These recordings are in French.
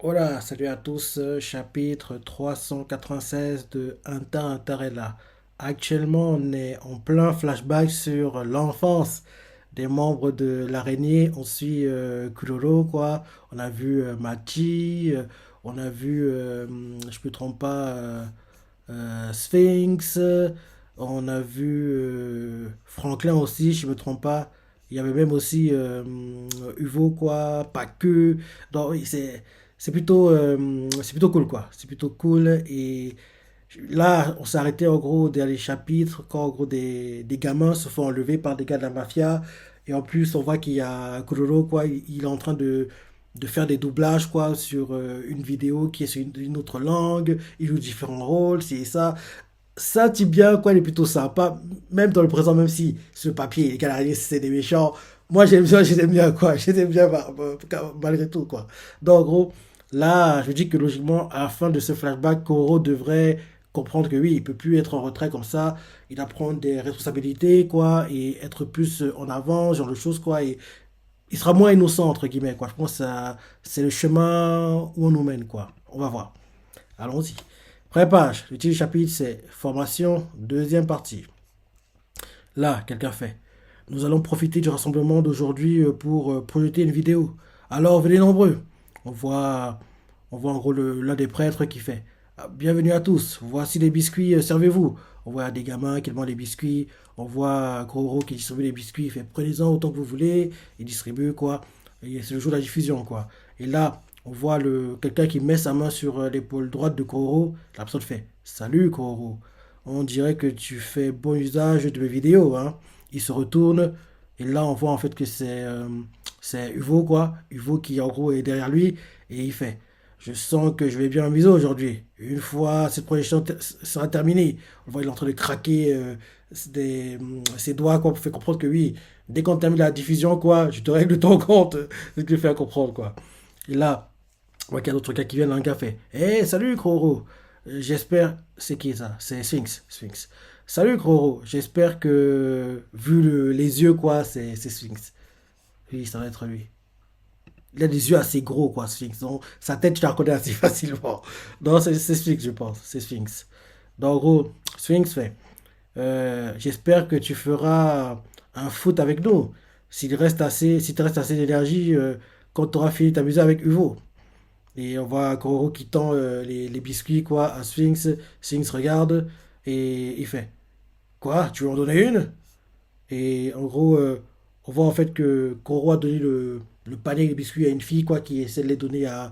Voilà, salut à tous, chapitre 396 de Inter Interella. Actuellement, on est en plein flashback sur l'enfance des membres de l'araignée. On suit Kuroro, quoi. On a vu Machi, on a vu, je me trompe pas, Sphinx, on a vu Franklin aussi, je me trompe pas. Il y avait même aussi Uvo, quoi, pas que. Donc, oui, c'est plutôt cool, quoi. C'est plutôt cool. Et là, on s'est arrêté en gros dans les chapitres quand en gros des gamins se font enlever par des gars de la mafia. Et en plus, on voit qu'il y a Kuroro, quoi. Il est en train de faire des doublages, quoi, sur une vidéo qui est sur une autre langue. Il joue différents rôles, c'est ça. Ça, bien, quoi, il est plutôt sympa. Même dans le présent, même si ce papier, les Canadiens, c'est des méchants. Moi, j'aime bien, quoi. J'aime bien, malgré tout, quoi. Donc, en gros, là, je dis que logiquement, à la fin de ce flashback, Koro devrait comprendre que oui, il peut plus être en retrait comme ça. Il doit prendre des responsabilités, quoi, et être plus en avant, ce genre de choses, quoi. Et il sera moins innocent, entre guillemets, quoi. Je pense que c'est le chemin où on nous mène, quoi. On va voir. Allons-y. Première page, le titre du chapitre, c'est Formation, deuxième partie. Là, quelqu'un fait. Nous allons profiter du rassemblement d'aujourd'hui pour projeter une vidéo. Alors, venez nombreux. On voit, on voit en gros l'un des prêtres qui fait. Ah, bienvenue à tous. Voici les biscuits, servez-vous. On voit des gamins qui demandent les biscuits. On voit Gros qui distribue les biscuits. Il fait prenez-en autant que vous voulez. Il distribue quoi. Et c'est le jour de la diffusion quoi. Et là, on voit quelqu'un qui met sa main sur l'épaule droite de Koro. La personne fait salut Koro. On dirait que tu fais bon usage de mes vidéos, hein. Il se retourne et là on voit en fait que c'est Uvo quoi. Uvo qui en gros est derrière lui et il fait je sens que je vais bien m'amuser aujourd'hui. Une fois cette projection sera terminée, on voit il est en train de craquer ses doigts quoi pour faire comprendre que oui, dès qu'on termine la diffusion quoi, je te règle ton compte. C'est ce que je fais comprendre quoi. Et là, on voit qu'il y a d'autres gars qui viennent, un gars fait hey, salut Croro. J'espère. C'est qui ça? C'est Sphinx. Sphinx. Salut Croro. J'espère que, vu les yeux, quoi, c'est Sphinx. Oui, ça va être lui. Il a des yeux assez gros, quoi, Sphinx. Donc, sa tête, tu la reconnais assez facilement. Non, c'est Sphinx, je pense. C'est Sphinx. Donc, en gros, Sphinx fait j'espère que tu feras un foot avec nous. Si te reste assez d'énergie quand tu auras fini de t'amuser avec Uvo. Et on voit Goro qui tend les biscuits quoi, à Sphinx. Sphinx regarde et il fait quoi? Tu veux en donner une? Et en gros, on voit en fait que Goro a donné le panier de biscuits à une fille quoi, qui essaie de les donner à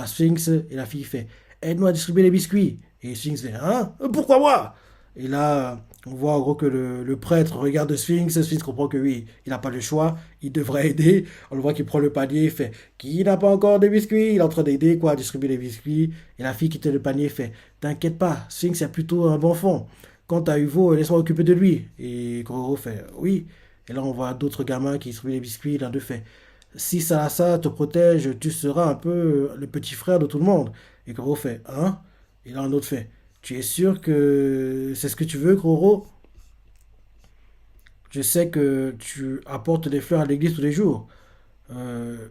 Sphinx. Et la fille fait aide-moi à distribuer les biscuits. Et Sphinx fait hein? Pourquoi moi? Et là, on voit en gros que le prêtre regarde Sphinx. Sphinx comprend que oui, il n'a pas le choix. Il devrait aider. On le voit qu'il prend le panier. Il fait qui n'a pas encore de biscuits? Il est en train d'aider quoi, à distribuer les biscuits. Et la fille qui tient le panier fait t'inquiète pas, Sphinx a plutôt un bon fond. Quant à Hugo, laisse-moi occuper de lui. Et Goro fait oui. Et là, on voit d'autres gamins qui distribuent les biscuits. L'un d'eux fait si Salassa te protège, tu seras un peu le petit frère de tout le monde. Et Goro fait hein? Et là, un autre fait tu es sûr que c'est ce que tu veux, Goro? Je sais que tu apportes des fleurs à l'église tous les jours. Euh,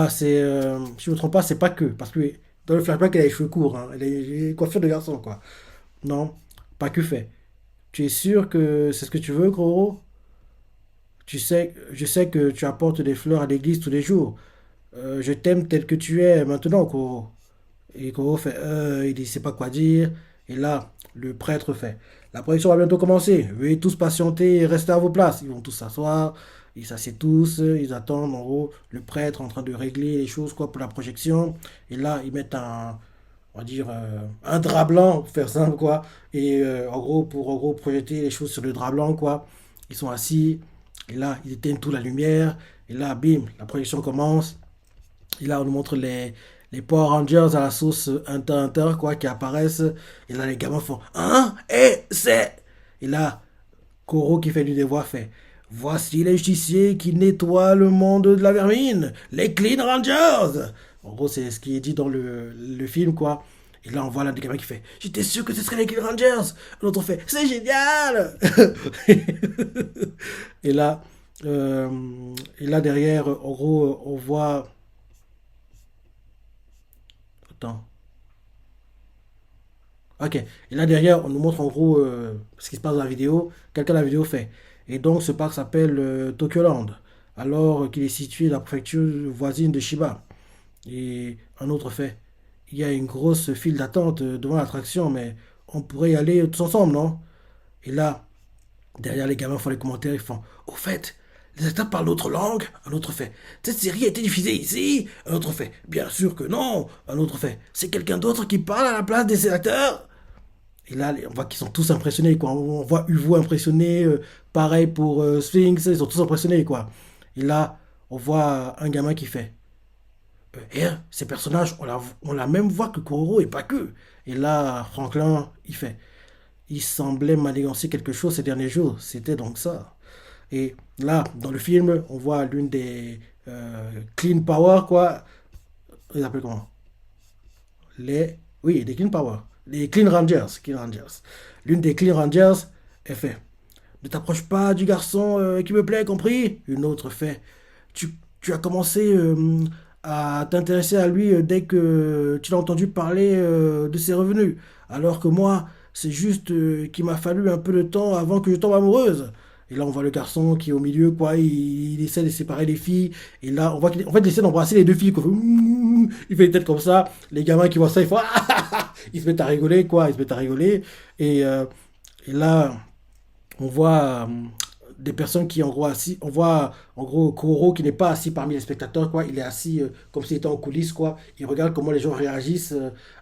si je ne me trompe pas, c'est pas que. Parce que dans le flashback, elle a les cheveux courts. Hein. Elle a les coiffures de garçon, quoi. Non, pas que fait. Tu es sûr que c'est ce que tu veux, Goro? Je sais que tu apportes des fleurs à l'église tous les jours. Je t'aime tel que tu es maintenant, Goro. Et Koro fait, il ne sait pas quoi dire. Et là, le prêtre fait, la projection va bientôt commencer. Veuillez tous patienter et rester à vos places. Ils vont tous s'asseoir. Ils s'assiedent tous. Ils attendent, en gros, le prêtre en train de régler les choses quoi, pour la projection. Et là, ils mettent on va dire, un drap blanc, pour faire simple, quoi. Et en gros, pour en gros, projeter les choses sur le drap blanc, quoi. Ils sont assis. Et là, ils éteignent toute la lumière. Et là, bim, la projection commence. Et là, on nous montre les Power Rangers à la sauce Inter quoi, qui apparaissent. Et là, les gamins font hein? Et c'est. Et là, Koro qui fait du devoir fait voici les justiciers qui nettoient le monde de la vermine, les Clean Rangers. En gros, c'est ce qui est dit dans le film, quoi. Et là, on voit l'un des gamins qui fait j'étais sûr que ce serait les Clean Rangers. L'autre fait c'est génial. et là, euh, et là derrière, en gros, on voit Attends. Ok. Et là derrière, on nous montre en gros ce qui se passe dans la vidéo. Quelqu'un dans la vidéo fait. Et donc ce parc s'appelle Tokyo Land. Alors qu'il est situé dans la préfecture voisine de Shiba. Et un autre fait. Il y a une grosse file d'attente devant l'attraction, mais on pourrait y aller tous ensemble, non? Et là, derrière les gamins font les commentaires, ils font au fait, les acteurs parlent d'autres langues. Un autre fait cette série a été diffusée ici. Un autre fait bien sûr que non. Un autre fait c'est quelqu'un d'autre qui parle à la place des acteurs. Et là, on voit qu'ils sont tous impressionnés, quoi. On voit Uvo impressionné, pareil pour Sphinx, ils sont tous impressionnés, quoi. Et là, on voit un gamin qui fait ces personnages, on la même voix que Kororo et pas que. Et là, Franklin, il fait il semblait manigancer quelque chose ces derniers jours. C'était donc ça. Et là, dans le film, on voit l'une des Clean Power, quoi. Ils appellent comment? Oui, des Clean Power. Les Clean Rangers. Clean Rangers. L'une des Clean Rangers, elle fait ne t'approche pas du garçon qui me plaît, compris? Une autre fait tu as commencé à t'intéresser à lui dès que tu l'as entendu parler de ses revenus. Alors que moi, c'est juste qu'il m'a fallu un peu de temps avant que je tombe amoureuse. Et là, on voit le garçon qui est au milieu, quoi. Il essaie de séparer les filles. Et là, on voit qu'en fait, il essaie d'embrasser les deux filles, quoi. Il fait des têtes comme ça. Les gamins qui voient ça, ils font ils se mettent à rigoler, quoi. Ils se mettent à rigoler. Et, euh, et là, on voit des personnes qui en gros assis, on voit en gros Koro qui n'est pas assis parmi les spectateurs, quoi, il est assis comme s'il était en coulisses, quoi, il regarde comment les gens réagissent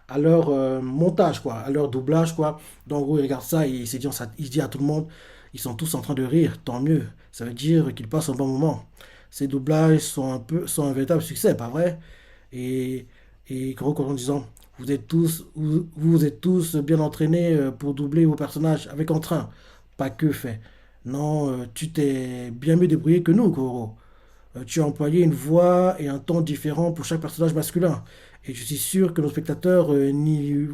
à leur montage, quoi, à leur doublage, quoi. Donc en gros il regarde ça et il se dit à tout le monde ils sont tous en train de rire, tant mieux, ça veut dire qu'ils passent un bon moment. Ces doublages sont un véritable succès, pas vrai? Et et Koro en disant vous êtes tous bien entraînés pour doubler vos personnages avec entrain. Pas que fait. Non, tu t'es bien mieux débrouillé que nous, Koro. Tu as employé une voix et un ton différent pour chaque personnage masculin. Et je suis sûr que nos spectateurs n'y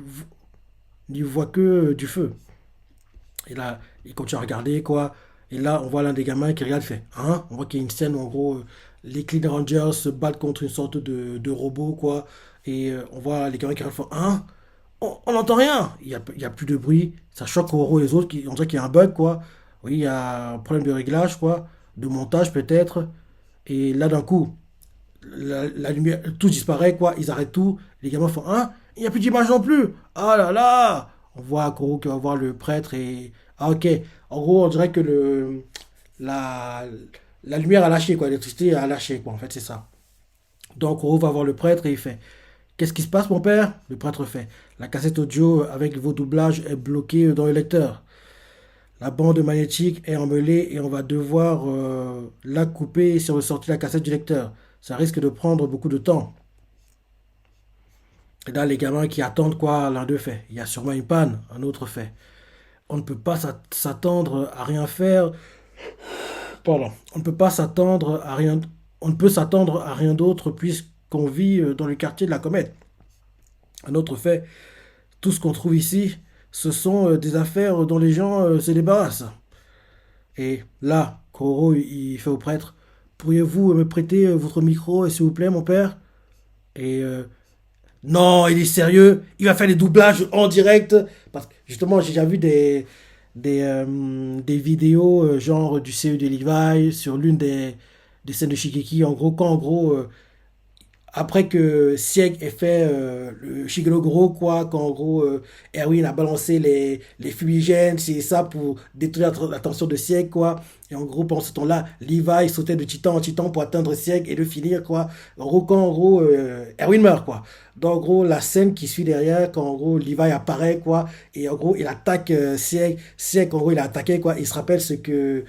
voient que du feu. Et là, il continue à regarder, quoi. Et là, on voit l'un des gamins qui regarde, il fait, hein? On voit qu'il y a une scène où, en gros, les Clean Rangers se battent contre une sorte de robot, quoi. Et on voit les gamins qui regardent, font, hein? On n'entend rien. Il y a plus de bruit. Ça choque Oro et les autres. On dirait qu'il y a un bug, quoi. Oui, il y a un problème de réglage, quoi. De montage, peut-être. Et là, d'un coup, la lumière, tout disparaît, quoi. Ils arrêtent tout. Les gamins font, hein? Il n'y a plus d'image non plus. Ah là là! On voit Koro qui va voir le prêtre et. Ah, ok. En gros, on dirait que la, la lumière a lâché, quoi. L'électricité a lâché, quoi. En fait, c'est ça. Donc, Koro va voir le prêtre et il fait qu'est-ce qui se passe, mon père? Le prêtre fait la cassette audio avec vos doublages est bloquée dans le lecteur. La bande magnétique est emmêlée et on va devoir la couper si on veut sortir la cassette du lecteur. Ça risque de prendre beaucoup de temps. Et là, les gamins qui attendent quoi, l'un d'eux fait. Il y a sûrement une panne, un autre fait. On ne peut pas s'attendre à rien faire. Pardon. On ne peut pas s'attendre à rien. On ne peut s'attendre à rien d'autre puisqu'on vit dans le quartier de la comète. Un autre fait. Tout ce qu'on trouve ici, ce sont des affaires dont les gens se débarrassent. Et là, Koro, il fait au prêtre, pourriez-vous me prêter votre micro, s'il vous plaît, mon père? Et non, il est sérieux, il va faire des doublages en direct. Parce que justement, j'ai déjà vu des vidéos genre du CE de Levi sur l'une des scènes de Shigeki. En gros, quand en gros, après que Sieg ait fait le Shigelo Gros, quoi, quand en gros Erwin a balancé les fumigènes, c'est ça pour détruire l'attention de Sieg, quoi. Et en gros, pendant ce temps-là, Levi sautait de titan en titan pour atteindre Sieg et le finir, quoi. En gros, quand en gros Erwin meurt, quoi. Donc, en gros, la scène qui suit derrière, quand en gros Levi apparaît, quoi, et en gros, il attaque Sieg. Sieg, en gros, il a attaqué, quoi. Il se rappelle ce que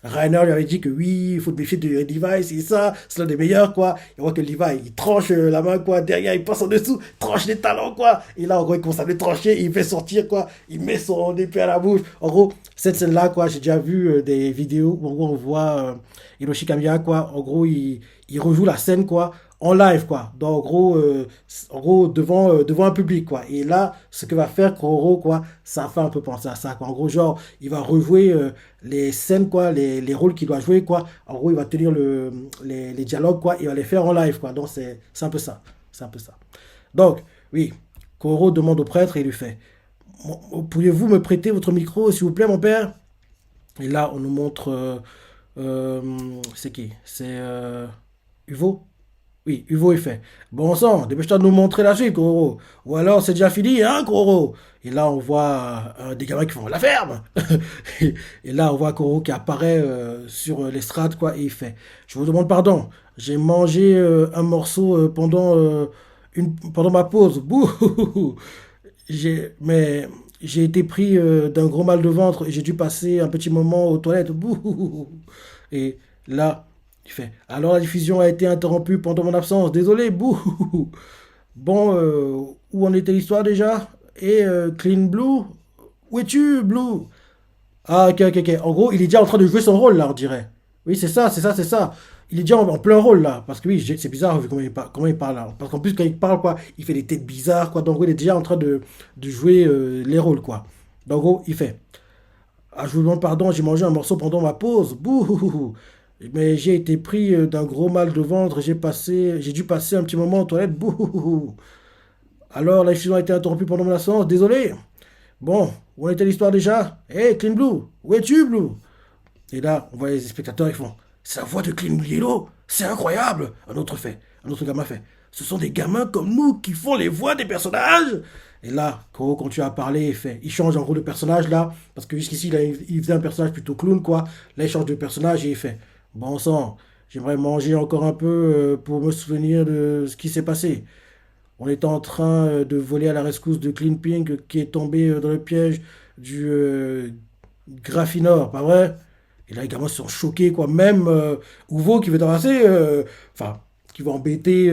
Rainer lui avait dit que oui, il faut te méfier de Levi, c'est ça, c'est l'un des meilleurs, quoi. Et on voit que Levi, il tranche la main, quoi, derrière, il passe en dessous, tranche les talons, quoi. Et là, en gros, il commence à les trancher, il fait sortir, quoi. Il met son épée à la bouche. En gros, cette scène-là, quoi, j'ai déjà vu des vidéos où en gros, on voit Hiroshi Kamiya, quoi. En gros, il rejoue la scène, quoi, en live, quoi. Donc, en gros devant un public, quoi. Et là, ce que va faire Koro, quoi, ça fait un peu penser à ça, quoi. En gros, genre, il va rejouer les scènes, quoi, les rôles qu'il doit jouer, quoi. En gros, il va tenir les dialogues, quoi, il va les faire en live, quoi. Donc, c'est un peu ça. C'est un peu ça. Donc, oui, Koro demande au prêtre et il lui fait pourriez-vous me prêter votre micro, s'il vous plaît, mon père? Et là, on nous montre. Euh, c'est qui? C'est Uvo? Oui, Uvo, il fait bon sang, dépêche-toi de nous montrer la suite, Koro. Ou alors, c'est déjà fini, hein, Koro? Et là, on voit des gamins qui font la ferme. Et là, on voit Koro qui apparaît sur l'estrade, quoi, et il fait je vous demande pardon, j'ai mangé un morceau pendant ma pause. Bouh! Mais j'ai été pris d'un gros mal de ventre et j'ai dû passer un petit moment aux toilettes. Bouh. Et là, il fait alors la diffusion a été interrompue pendant mon absence. Désolé, bouh. Bon, où en était l'histoire déjà? Et Clean Blue? Où es-tu, Blue? Ah, ok, ok, ok. En gros, il est déjà en train de jouer son rôle là, on dirait. Oui, c'est ça, c'est ça, c'est ça. Il est déjà en plein rôle là. Parce que oui, c'est bizarre vu comment il parle là. Parce qu'en plus, quand il parle, quoi, il fait des têtes bizarres, quoi. Donc, en gros, il est déjà en train de jouer les rôles, quoi. Donc, en gros, il fait ah, je vous demande pardon, j'ai mangé un morceau pendant ma pause. Bouh! Mais j'ai été pris d'un gros mal de ventre. J'ai dû passer un petit moment aux toilettes. Bouh! Alors, la diffusion a été interrompue pendant mon absence. Désolé. Bon, où était l'histoire déjà? Hé, Clean Blue, où es-tu, Blue? Et là, on voit les spectateurs, ils font c'est la voix de Clean Yellow, c'est incroyable. Un autre gamin fait ce sont des gamins comme nous qui font les voix des personnages. Et là, Koro continue à parler, il change en gros de personnage là, parce que jusqu'ici, il faisait un personnage plutôt clown, quoi. Là, il change de personnage et il fait bon sang, j'aimerais manger encore un peu pour me souvenir de ce qui s'est passé. On était en train de voler à la rescousse de Clean Pink qui est tombé dans le piège du Graffinor, pas vrai? Et là, les gamins sont choqués, quoi. Même Uvo qui veut t'embrasser, enfin, qui va embêter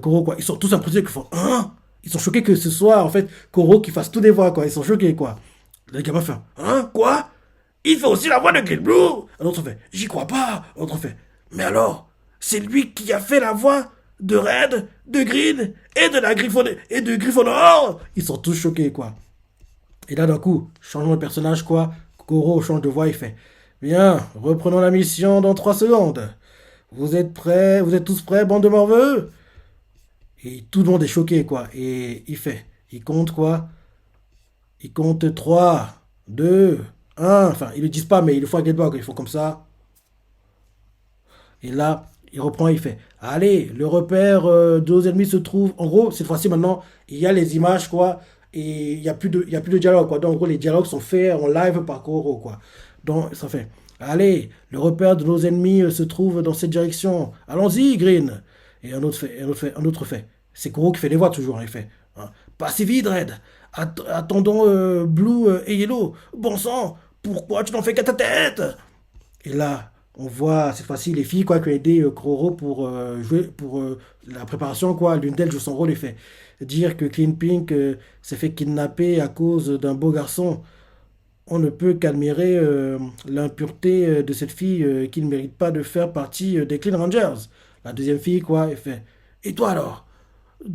Koro, quoi. Ils sont tous impressionnés qu'ils font hein? Ils sont choqués que ce soit, en fait, Koro qui fasse tous les voix, quoi. Ils sont choqués, quoi. Les gamins font hein? Quoi? Il fait aussi la voix de Clean Blue? Un autre fait j'y crois pas. Un autre fait mais alors, c'est lui qui a fait la voix de Red, de Green et de la Griffon et de Gryffondor. Ils sont tous choqués, quoi. Et là, d'un coup, changement de personnage, quoi. Koro change de voix, il fait bien, reprenons la mission dans 3 secondes. Vous êtes prêts? Vous êtes tous prêts, bande de morveux? Et tout le monde est choqué, quoi. Et il compte, quoi. Il compte 3, 2, 1. Enfin, ils le disent pas, mais il le faut à Get Back. Il faut comme ça. Et là, il reprend, il fait allez, le repère de nos ennemis se trouve. En gros, cette fois-ci, maintenant, il y a les images, quoi. Et il y a plus de dialogue, quoi. Donc, en gros, les dialogues sont faits en live par Koro, quoi. Donc, ça fait allez, le repère de nos ennemis se trouve dans cette direction. Allons-y, Green. Et un autre fait. C'est Koro qui fait les voix toujours, hein, il fait hein, pas si vite, Red. Attendons Blue et Yellow. Bon sang, pourquoi tu n'en fais qu'à ta tête? Et là, on voit cette fois-ci les filles quoi, qui ont aidé Kroro pour jouer pour la préparation. Quoi. L'une d'elles joue son rôle et fait dire que Clean Pink s'est fait kidnapper à cause d'un beau garçon. On ne peut qu'admirer l'impureté de cette fille qui ne mérite pas de faire partie des Clean Rangers. La deuxième fille, quoi, elle fait et toi alors?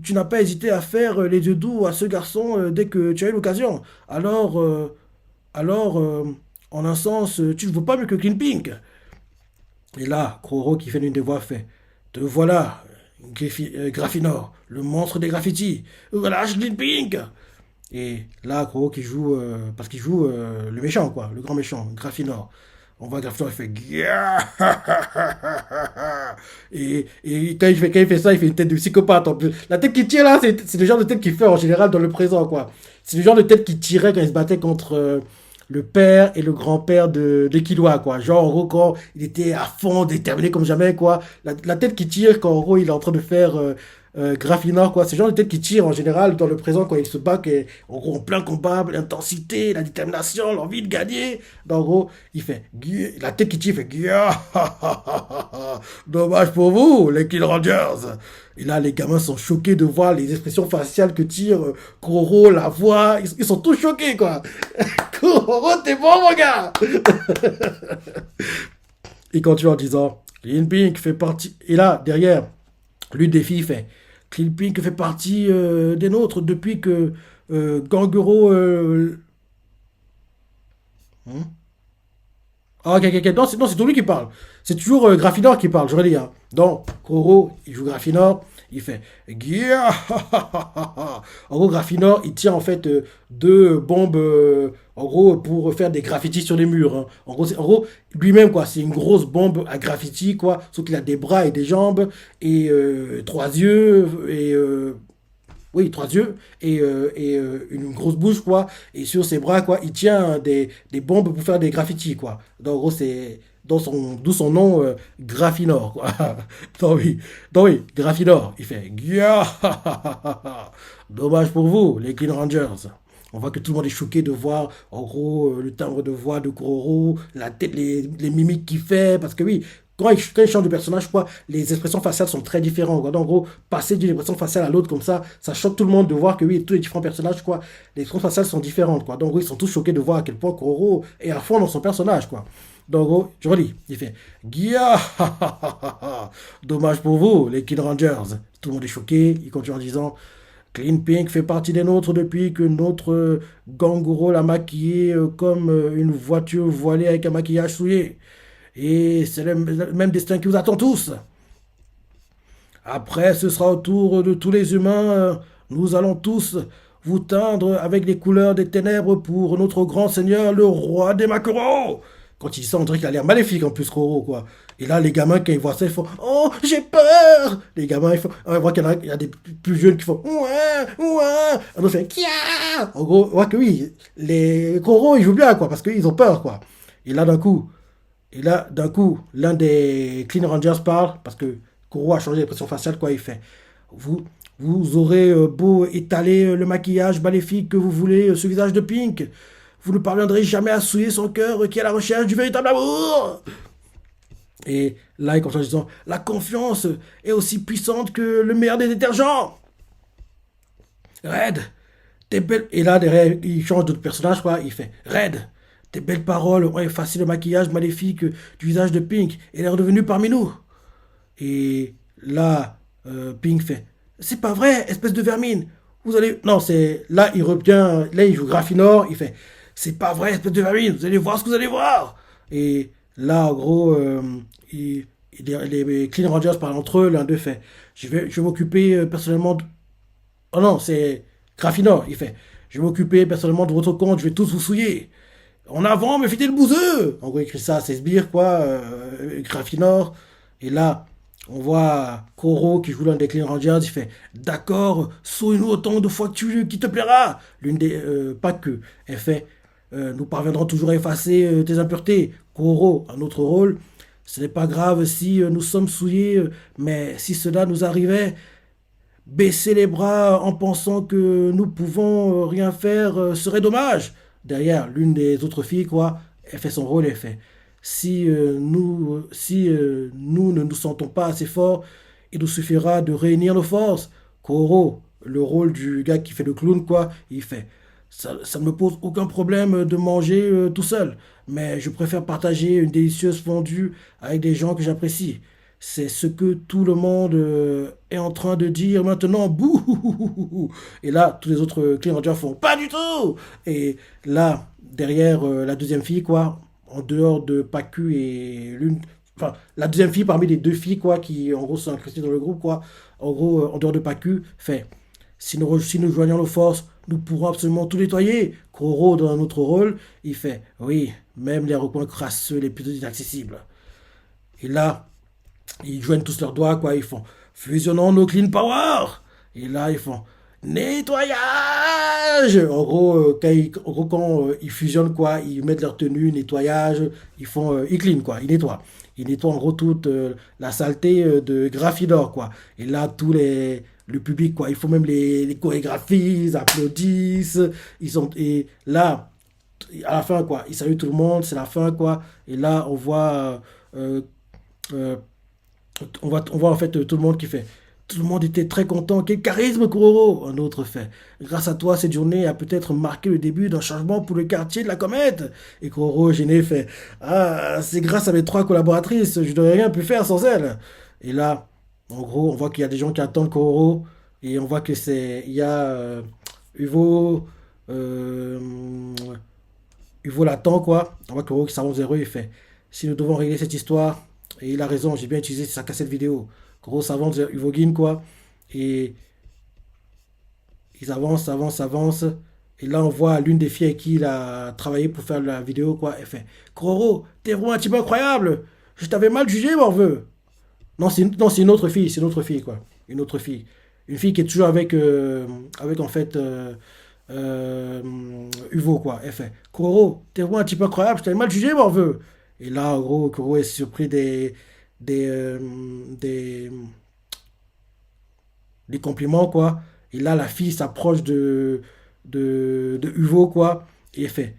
Tu n'as pas hésité à faire les yeux doux à ce garçon dès que tu as eu l'occasion. Alors, en un sens, tu ne vaux pas mieux que Clean Pink. Et là, Kroro qui fait l'une des voix fait te voilà, Graffinor, le monstre des graffitis. Relâche Clean Pink. Et là, Kroro qui joue, parce qu'il joue le méchant, quoi, le grand méchant, Graffinor. On voit Graffinor, il fait et quand il fait ça, il fait une tête de psychopathe en plus. La tête qu'il tire là, c'est le genre de tête qu'il fait en général dans le présent, quoi. C'est le genre de tête qu'il tirait quand il se battait contre le père et le grand-père de Killua, quoi. Genre, en gros, quand il était à fond, déterminé comme jamais, quoi. La tête qu'il tire quand, en gros, il est en train de faire Graffinor, quoi. C'est le genre de tête qu'il tire en général dans le présent quand il se bat, en gros, en plein combat, l'intensité, la détermination, l'envie de gagner. Donc, en gros, il fait, la tête qu'il tire, il fait, dommage pour vous, les Kill Rangers. Et là, les gamins sont choqués de voir les expressions faciales que tire Koro, la voix. Ils sont tous choqués, quoi. Koro, t'es bon, mon gars. Il continue en disant, Clean Pink fait partie... Et là, derrière, l'une des filles fait, Clean Pink fait partie des nôtres depuis que Ganguro... hein. Ah, ok, ok, ok. Non, c'est tout lui qui parle. C'est toujours Graffinor qui parle, je redis. Hein. Donc, Koro, il joue Graffinor. Il fait Gia. En gros, Graffinor, il tient en fait deux bombes, en gros, pour faire des graffitis sur les murs, hein. En gros lui-même, quoi, c'est une grosse bombe à graffiti, quoi. Sauf qu'il a des bras et des jambes, et trois yeux, et oui, trois yeux et une grosse bouche, quoi. Et sur ses bras, quoi, il tient des bombes pour faire des graffitis, quoi. Donc, en gros, c'est d'où son nom, Graffinor, quoi. Donc, oui, Graffinor, il fait Gia. Dommage pour vous, les Green Rangers. On voit que tout le monde est choqué de voir, en gros, le timbre de voix de Kororo, la tête, les mimiques qu'il fait, parce que oui, quand il change de personnage, quoi, les expressions faciales sont très différentes, quoi. Donc, en gros, passer d'une expression faciale à l'autre comme ça choque tout le monde de voir que oui, tous les différents personnages, quoi, les expressions faciales sont différentes, quoi. Donc, oui, ils sont tous choqués de voir à quel point Kororo est à fond dans son personnage, quoi. Donc, en gros, je relis, il fait Gia. Dommage pour vous, les Kid Rangers. Tout le monde est choqué, il continue en disant Clean Pink fait partie des nôtres depuis que notre Ganguro l'a maquillé comme une voiture voilée avec un maquillage souillé. Et c'est le même destin qui vous attend tous. Après, ce sera au tour de tous les humains. Nous allons tous vous teindre avec les couleurs des ténèbres pour notre grand seigneur, le roi des maquereaux. Quand il dit ça, on dirait qu'il a l'air maléfique en plus, Koro, quoi. Et là, les gamins, quand ils voient ça, ils font Oh, j'ai peur. Les gamins, ils font. On voit qu'il y a des plus jeunes qui font Ouah, ouah. On fait Kia. En gros, on voit que oui, les Koro, ils jouent bien, quoi, parce qu'ils ont peur, quoi. Et là, d'un coup, l'un des Clean Rangers parle, parce que Koro a changé l'expression faciale, quoi, il fait. Vous, vous aurez beau étaler le maquillage maléfique que vous voulez sur le visage de Pink, vous ne parviendrez jamais à souiller son cœur qui est à la recherche du véritable amour. Et là, il continue en disant, la confiance est aussi puissante que le meilleur des détergents. Red, tes belles... Et là, derrière, il change de personnage, quoi, il fait, Red, tes belles paroles ont effacé le maquillage maléfique du visage de Pink et elle est redevenue parmi nous. Et là, Pink fait c'est pas vrai, espèce de vermine. Vous allez. Non, c'est. Là, il revient. Là, il joue Graffinor. Il fait c'est pas vrai, espèce de vermine. Vous allez voir ce que vous allez voir. Et là, en gros, les Clean Rangers parlent entre eux. L'un d'eux fait je vais m'occuper personnellement. Oh non, c'est Graffinor. Il fait je vais m'occuper personnellement de votre compte. Je vais tous vous souiller. En avant, me fêtez le bouseux. En gros, il écrit ça à ses sbires, quoi. Graffinor. Et là, on voit Koro qui joue l'un des Clean Rangers, il fait d'accord, souris-nous autant de fois que qui te plaira. L'une des. Pas que. Elle fait nous parviendrons toujours à effacer tes impuretés. Koro, un autre rôle. Ce n'est pas grave si nous sommes souillés, mais si cela nous arrivait, baisser les bras en pensant que nous pouvons rien faire serait dommage. Derrière, l'une des autres filles, quoi, elle fait son rôle, elle fait si nous ne nous sentons pas assez forts, il nous suffira de réunir nos forces. Koro, le rôle du gars qui fait le clown, quoi, il fait ça ne me pose aucun problème de manger tout seul, mais je préfère partager une délicieuse fondue avec des gens que j'apprécie. C'est ce que tout le monde est en train de dire maintenant. Bouh. Et là, tous les autres Clean Rangers font pas du tout. Et là, derrière la deuxième fille, quoi, en dehors de Pacu et l'une. Enfin, la deuxième fille parmi les deux filles, quoi, qui en gros sont incrustées dans le groupe, quoi. En gros, en dehors de Pacu, fait si nous joignons nos forces, nous pourrons absolument tout nettoyer. Koro, dans un autre rôle, il fait oui, même les recoins crasseux les plus inaccessibles. Et là, ils joignent tous leurs doigts, quoi. Ils font fusionnons nos clean power. Et là, ils font nettoyage. En gros, quand ils fusionnent, quoi, ils mettent leur tenue, nettoyage, ils clean, quoi, ils nettoient. Ils nettoient en gros toute la saleté de Graphidor, quoi. Et là, le public, quoi, ils font même les chorégraphies, ils applaudissent, et là, à la fin, quoi, ils saluent tout le monde, c'est la fin, quoi. Et là, euh, euh, on voit en fait tout le monde qui fait. Tout le monde était très content. Quel charisme, Kuroro! Un autre fait. Grâce à toi, cette journée a peut-être marqué le début d'un changement pour le quartier de la comète. Et Kuroro, gêné, fait ah, c'est grâce à mes trois collaboratrices, je n'aurais rien pu faire sans elles. Et là, en gros, on voit qu'il y a des gens qui attendent Kuroro. Et on voit que c'est. Il y a Uvo. euh, Uvo l'attend, quoi. On voit Kuroro qui s'avance vers eux. Il fait si nous devons régler cette histoire. Et il a raison, j'ai bien utilisé sa cassette vidéo. Gros savant de Uvogin, quoi. Et ils avancent, avancent, avancent. Et là, on voit l'une des filles avec qui il a travaillé pour faire la vidéo, quoi. Elle fait Kroro, t'es vraiment un type incroyable. Je t'avais mal jugé, morveux. Non, c'est une autre fille, c'est une autre fille, quoi. Une autre fille. Une fille qui est toujours avec en fait, euh, Uvo, quoi. Elle fait Kroro, t'es vraiment un type incroyable. Je t'avais mal jugé, morveux. Et là, en gros, Kroro est surpris des, euh, des, des compliments, quoi. Et là, la fille s'approche de Uvo, quoi. Et elle fait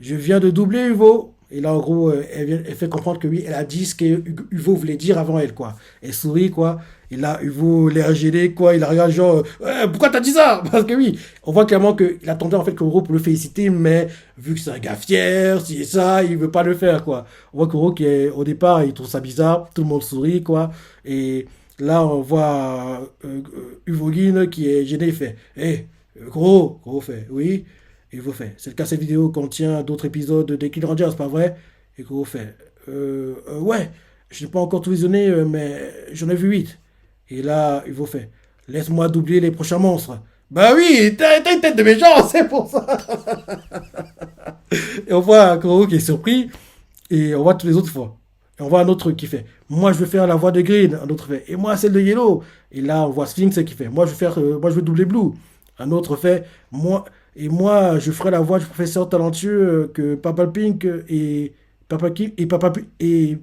Je viens de doubler Uvo. Et là, en gros, elle fait comprendre que oui, elle a dit ce que Uvo voulait dire avant elle, quoi. Elle sourit, quoi. Et là, Uvo l'air gêné, quoi. Il la regarde, genre, pourquoi t'as dit ça? Parce que oui, on voit clairement qu'il attendait en fait Kuro pour le féliciter, mais vu que c'est un gars fier, si et ça, il veut pas le faire, quoi. On voit Kuro qui, au départ, il trouve ça bizarre. Tout le monde sourit, quoi. Et là, on voit Uvogin qui est gêné, il fait Hé, Kuro, Kuro fait Oui. Et vous fait, cette cassette vidéo contient d'autres épisodes des Kid Rangers, pas vrai? Et que vous fait, ouais, je n'ai pas encore tout visionné, mais j'en ai vu 8. Et là, il vous fait, laisse-moi doubler les prochains monstres. Bah oui, t'as une tête de méchant, c'est pour ça. Et on voit Kuro qui est surpris, et on voit tous les autres fois. Et on voit un autre qui fait, moi je veux faire la voix de Green. Un autre fait, et moi celle de Yellow. Et là, on voit Sphinx qui fait, moi je veux doubler Blue. Un autre fait, moi je ferai la voix du professeur talentueux que Papa Pink Papa King et Papa et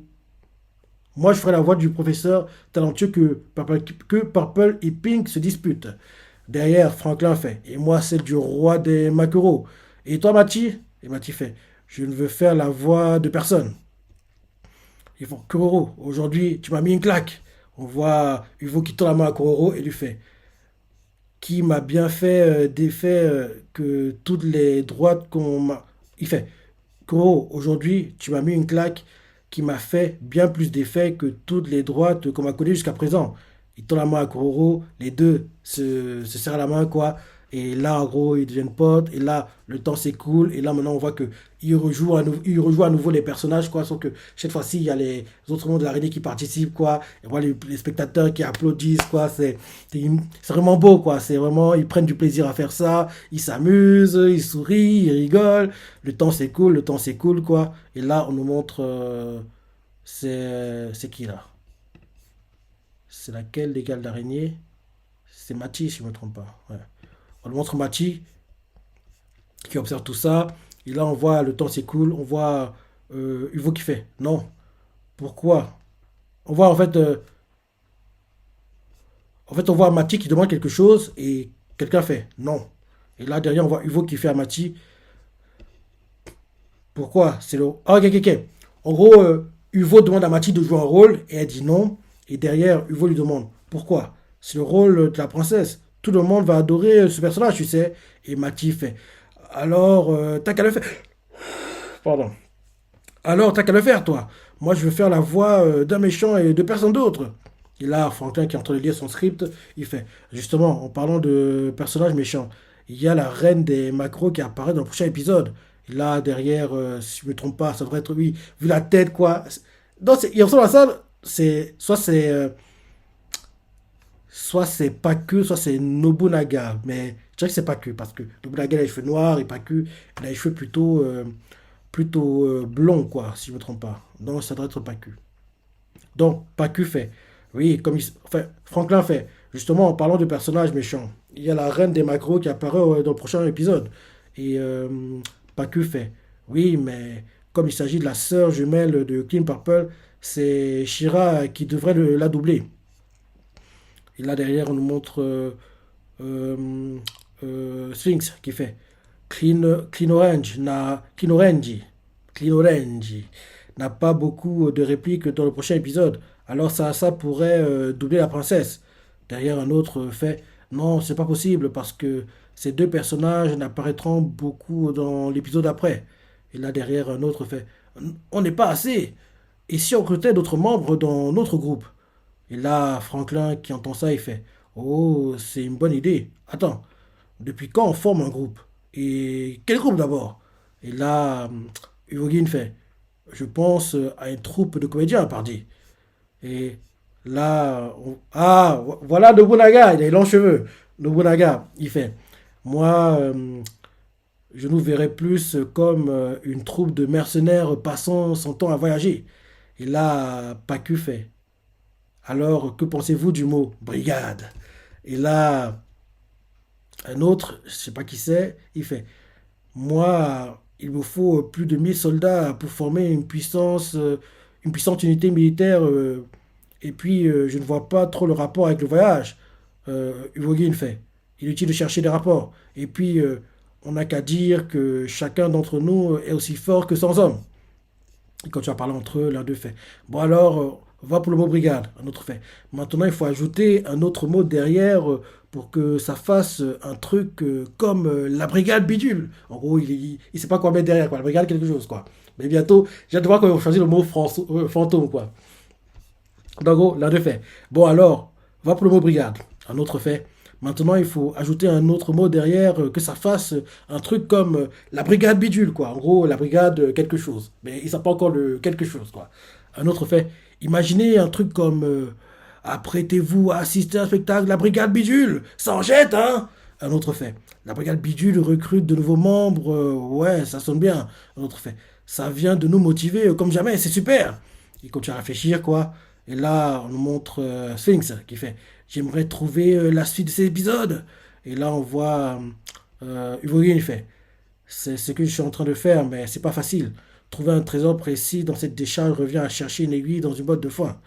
moi je ferai la voix du professeur talentueux que Purple et Pink se disputent. Derrière, Franklin fait, et moi celle du roi des maquereaux. Et toi, Mati? Et Mati fait, je ne veux faire la voix de personne. Ils font Kuroro, aujourd'hui tu m'as mis une claque. On voit Hugo qui tend la main à Kuroro et lui fait qui m'a bien fait d'effet que toutes les droites qu'on m'a. Il fait Kuroro, aujourd'hui tu m'as mis une claque qui m'a fait bien plus d'effet que toutes les droites qu'on m'a connues jusqu'à présent. Il tend la main à Kuroro, les deux se serrent la main, quoi. Et là, en gros, ils deviennent potes. Et là, le temps s'écoule. Et là, maintenant, on voit que il rejoue à nouveau les personnages, quoi. Sauf que cette fois-ci, il y a les autres membres de l'araignée qui participent, quoi. Et on voit les spectateurs qui applaudissent, quoi. C'est vraiment beau, quoi. C'est vraiment, ils prennent du plaisir à faire ça. Ils s'amusent, ils sourient, ils rigolent. Le temps s'écoule, quoi. Et là, on nous montre, c'est qui, là? C'est laquelle des gales d'araignée? C'est Mathis, si je ne me trompe pas. Ouais. On nous montre Mathis qui observe tout ça. Et là, on voit le temps s'écoule. On voit Hugo qui fait non. Pourquoi? On voit en fait, on voit Mathis qui demande quelque chose et quelqu'un fait non. Et là, derrière, on voit Hugo qui fait à Mathis pourquoi? C'est le. Ah, ok, ok, ok. En gros, Hugo demande à Mathis de jouer un rôle et elle dit non. Et derrière, Hugo lui demande pourquoi? C'est le rôle de la princesse. Tout le monde va adorer ce personnage, tu sais. Et Mathis fait alors, t'as qu'à le faire. Pardon. Alors, t'as qu'à le faire, toi. Moi, je veux faire la voix d'un méchant et de personne d'autre. Et là, Franklin, qui est en train de lire son script, il fait justement, en parlant de personnages méchants, il y a la reine des macros qui apparaît dans le prochain épisode. Et là, derrière, si je me trompe pas, ça devrait être, oui, vu la tête, quoi. Non, il ressemble à ça. Soit c'est pas que, soit c'est Nobunaga. Mais je dirais que c'est pas que, parce que Nobunaga a les cheveux noirs et pas que, il a les cheveux plutôt blonds, quoi, si je me trompe pas. Donc ça doit être pas que. Donc, Pacu fait. Oui, enfin, Franklin fait. Justement, en parlant de personnages méchants, il y a la reine des macros qui apparaît dans le prochain épisode. Et Pacu fait. Oui, mais comme il s'agit de la sœur jumelle de Clean Purple, c'est Shira qui devrait la doubler. Et là, derrière, on nous montre euh, Sphinx qui fait Clean Orange, Clean Orange n'a pas beaucoup de répliques dans le prochain épisode. Alors ça pourrait doubler la princesse. Derrière un autre fait non, c'est pas possible parce que ces deux personnages n'apparaîtront beaucoup dans l'épisode après. Et là derrière un autre fait on n'est pas assez. Et si on recrutait d'autres membres dans notre groupe? Et là, Franklin qui entend ça, il fait oh, c'est une bonne idée. Attends, depuis quand on forme un groupe? Et quel groupe d'abord? Et là, Hugo fait je pense à une troupe de comédiens, pardi. Et Là, voilà Nobunaga, il a les longs cheveux. Nobunaga, il fait. Moi, je nous verrais plus comme une troupe de mercenaires passant son temps à voyager. Et là, Pacu fait. Alors, que pensez-vous du mot brigade? Et là, un autre, je sais pas qui c'est, il fait. Moi, il me faut plus de 1000 soldats pour former une puissante unité militaire. Et puis, je ne vois pas trop le rapport avec le voyage. Hugo fait. Il est utile de chercher des rapports. Et puis, on n'a qu'à dire que chacun d'entre nous est aussi fort que 100 hommes. Et quand tu as parlé entre eux, l'un d'eux fait. Bon alors, va pour le mot brigade, un autre fait. Maintenant, il faut ajouter un autre mot derrière pour que ça fasse un truc comme la brigade bidule. En gros, il sait pas quoi mettre derrière, quoi. La brigade quelque chose, quoi. Mais bientôt, j'ai hâte de voir quand ils vont choisir le mot fantôme, quoi. Donc, en gros, l'un d'eux fait. Bon alors, va pour le mot brigade, un autre fait. Maintenant, il faut ajouter un autre mot derrière, que ça fasse un truc comme la brigade bidule, quoi. En gros, la brigade quelque chose. Mais il ne sait pas encore le quelque chose, quoi. Un autre fait. Imaginez un truc comme apprêtez-vous à assister à un spectacle, la brigade bidule. Ça en jette, hein? Un autre fait. La brigade bidule recrute de nouveaux membres. Ouais, ça sonne bien. Un autre fait. Ça vient de nous motiver comme jamais. C'est super. Il continue à réfléchir, quoi. Et là, on nous montre Sphinx qui fait j'aimerais trouver la suite de ces épisodes. Et là, on voit Uvogin, il fait c'est ce que je suis en train de faire, mais c'est pas facile. Trouver un trésor précis dans cette décharge revient à chercher une aiguille dans une boîte de foin.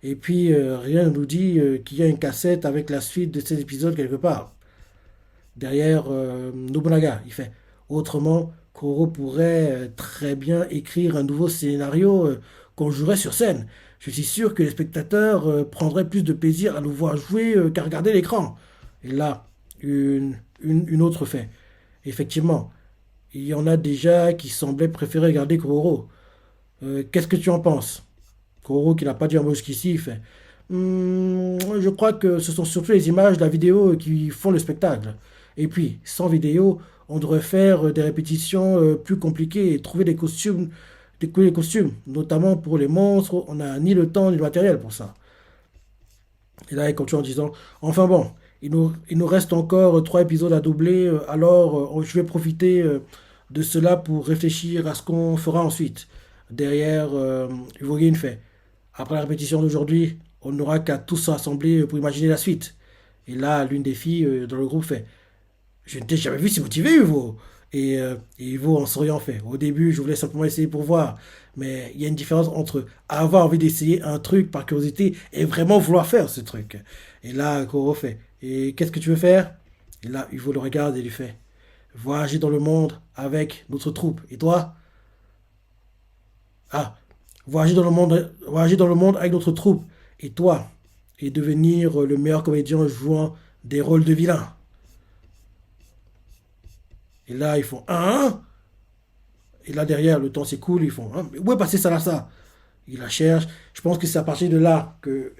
Et puis, rien ne nous dit qu'il y a une cassette avec la suite de ces épisodes quelque part. Derrière Nobunaga, il fait autrement, Koro pourrait très bien écrire un nouveau scénario qu'on jouerait sur scène. Je suis sûr que les spectateurs prendraient plus de plaisir à nous voir jouer qu'à regarder l'écran. Et là, une autre fait. Effectivement, il y en a déjà qui semblaient préférer regarder Koro. Qu'est-ce que tu en penses? Koro, qui n'a pas dit un mot jusqu'ici, il fait. Je crois que ce sont surtout les images de la vidéo qui font le spectacle. Et puis, sans vidéo, on devrait faire des répétitions plus compliquées et trouver des costumes, notamment pour les monstres. On n'a ni le temps ni le matériel pour ça. Et là, il continue en disant, enfin bon, il nous reste encore 3 épisodes à doubler, alors je vais profiter de cela pour réfléchir à ce qu'on fera ensuite. Derrière, Ivogin fait, après la répétition d'aujourd'hui, on n'aura qu'à tous s'assembler pour imaginer la suite. Et là, l'une des filles dans le groupe fait, je ne t'ai jamais vu si motivé, Hugo. Et Hugo en souriant fait, au début, je voulais simplement essayer pour voir. Mais il y a une différence entre avoir envie d'essayer un truc par curiosité et vraiment vouloir faire ce truc. Et là, Koro fait, et qu'est-ce que tu veux faire? Et là, Hugo le regarde et lui fait, voyager dans le monde avec notre troupe. Et toi? Ah, voyager dans le monde avec notre troupe. Et toi? Et devenir le meilleur comédien jouant des rôles de vilain. Et là, ils font un. Et là, derrière, le temps s'écoule, ils font mais où est passé Salassa? Ils la cherchent. Je pense que c'est à partir de là que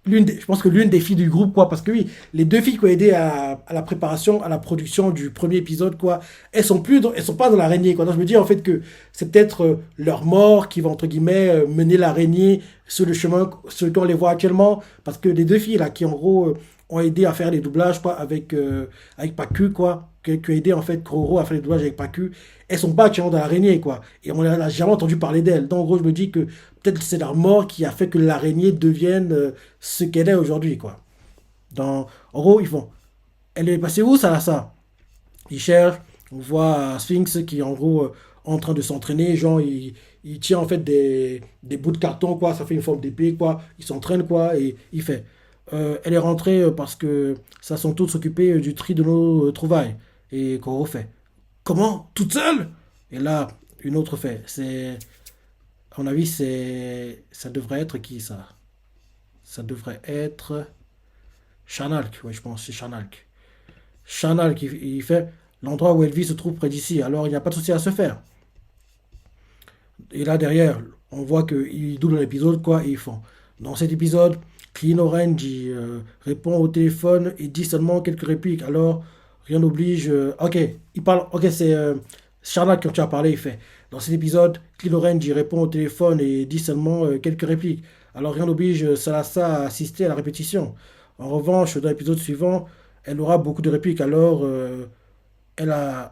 je pense que l'une des filles du groupe, quoi, parce que oui, les deux filles qui ont aidé à la préparation, à la production du premier épisode, quoi, elles sont pas dans l'araignée, quoi. Donc je me dis en fait que c'est peut-être leur mort qui va entre guillemets mener l'araignée sur le chemin, sur lequel on les voit actuellement, parce que les deux filles là, qui en gros ont aidé à faire les doublages, quoi, avec Pacu, quoi, qui ont aidé en fait Kroro à faire les doublages avec Pacu, elles sont pas actuellement dans l'araignée, quoi, et on n'a jamais entendu parler d'elles. Donc en gros, je me dis que peut-être c'est leur mort qui a fait que l'araignée devienne ce qu'elle est aujourd'hui, quoi. En gros, ils font. Elle est passée où, ça? Ils cherchent. On voit Sphinx qui est en gros en train de s'entraîner. Genre, il tient en fait des bouts de carton, quoi. Ça fait une forme d'épée, quoi. Il s'entraîne, quoi. Et il fait. Elle est rentrée parce que ça sont toutes s'occuper du tri de nos trouvailles. Et Koro fait. Comment? Toute seule? Et là, une autre fait. À mon avis, ça devrait être qui ça? Ça devrait être Chanalk, oui, je pense, c'est Chanalk. Chanalk, il fait l'endroit où elle vit se trouve près d'ici, alors il n'y a pas de souci à se faire. Et là derrière, on voit qu'ils doublent l'épisode, quoi, et ils font. Dans cet épisode, Clean Orange répond au téléphone et dit seulement quelques répliques, alors rien n'oblige. Ok, il parle, ok, c'est Charlotte quand tu as parlé, il fait. Dans cet épisode, Clean Orange il répond au téléphone et dit seulement quelques répliques. Alors rien n'oblige Salassa à assister à la répétition. En revanche, dans l'épisode suivant, elle aura beaucoup de répliques. Alors elle a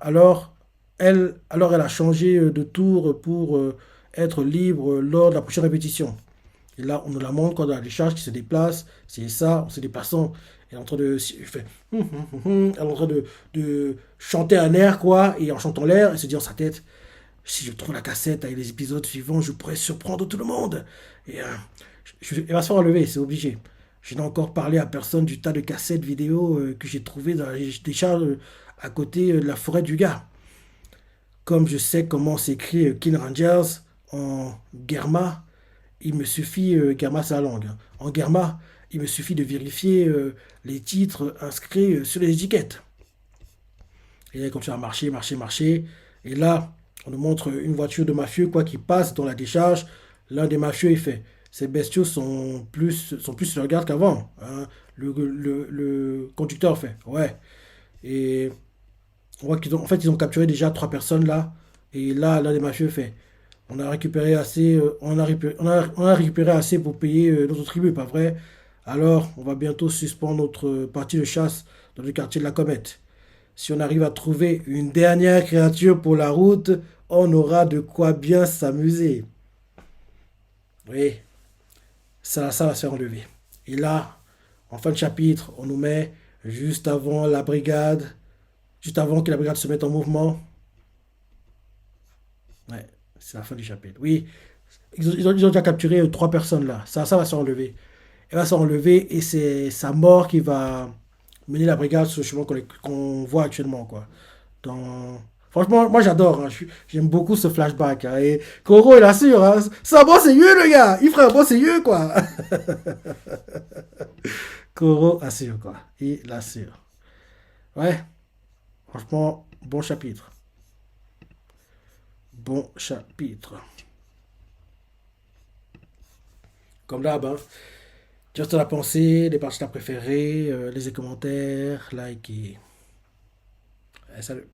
changé de tour pour être libre lors de la prochaine répétition. Et là, on nous la montre quand on a des charges qui se déplacent. C'est ça, en se déplaçant. Elle est en train de, elle est en train de chanter un air, quoi, et en chantant l'air, elle se dit dans sa tête, si je trouve la cassette avec les épisodes suivants, je pourrais surprendre tout le monde. Et elle va se faire enlever, c'est obligé. Je n'ai encore parlé à personne du tas de cassettes vidéo que j'ai trouvé dans les décharges à côté de la forêt du gars. Comme je sais comment s'écrit King Rangers en Germa, il me suffit, Germa c'est la langue, hein. En Germa, il me suffit de vérifier les titres inscrits sur les étiquettes. Et là, il continue à marcher, marcher, marcher. Et là, on nous montre une voiture de mafieux quoi, qui passe dans la décharge. L'un des mafieux, il fait, ces bestiaux sont plus sur le garde qu'avant, hein. Le conducteur fait, ouais. Et on voit qu'ils ont, en fait, ils ont capturé déjà trois personnes là. Et là, l'un des mafieux fait, on a récupéré assez, on a récupéré assez pour payer notre tribut, pas vrai? Alors, on va bientôt suspendre notre partie de chasse dans le quartier de la Comète. Si on arrive à trouver une dernière créature pour la route, on aura de quoi bien s'amuser. Oui, ça va se faire enlever. Et là, en fin de chapitre, on nous met juste avant la brigade, juste avant que la brigade se mette en mouvement. Ouais, c'est la fin du chapitre. Oui, ils ont déjà capturé trois personnes là. Ça va se enlever. Elle va se enlever et c'est sa mort qui va mener la brigade sur le chemin qu'on voit actuellement, quoi. Dans... Franchement, moi j'adore, hein. J'aime beaucoup ce flashback, hein. Et Koro, il assure, hein. C'est un bon sérieux, le gars. Il ferait un bon sérieux, quoi. Koro assure, quoi. Il assure. Ouais, franchement, bon chapitre. Bon chapitre. Comme d'hab, hein. Juste la pensée, les parties préférées, les commentaires, like et... Salut.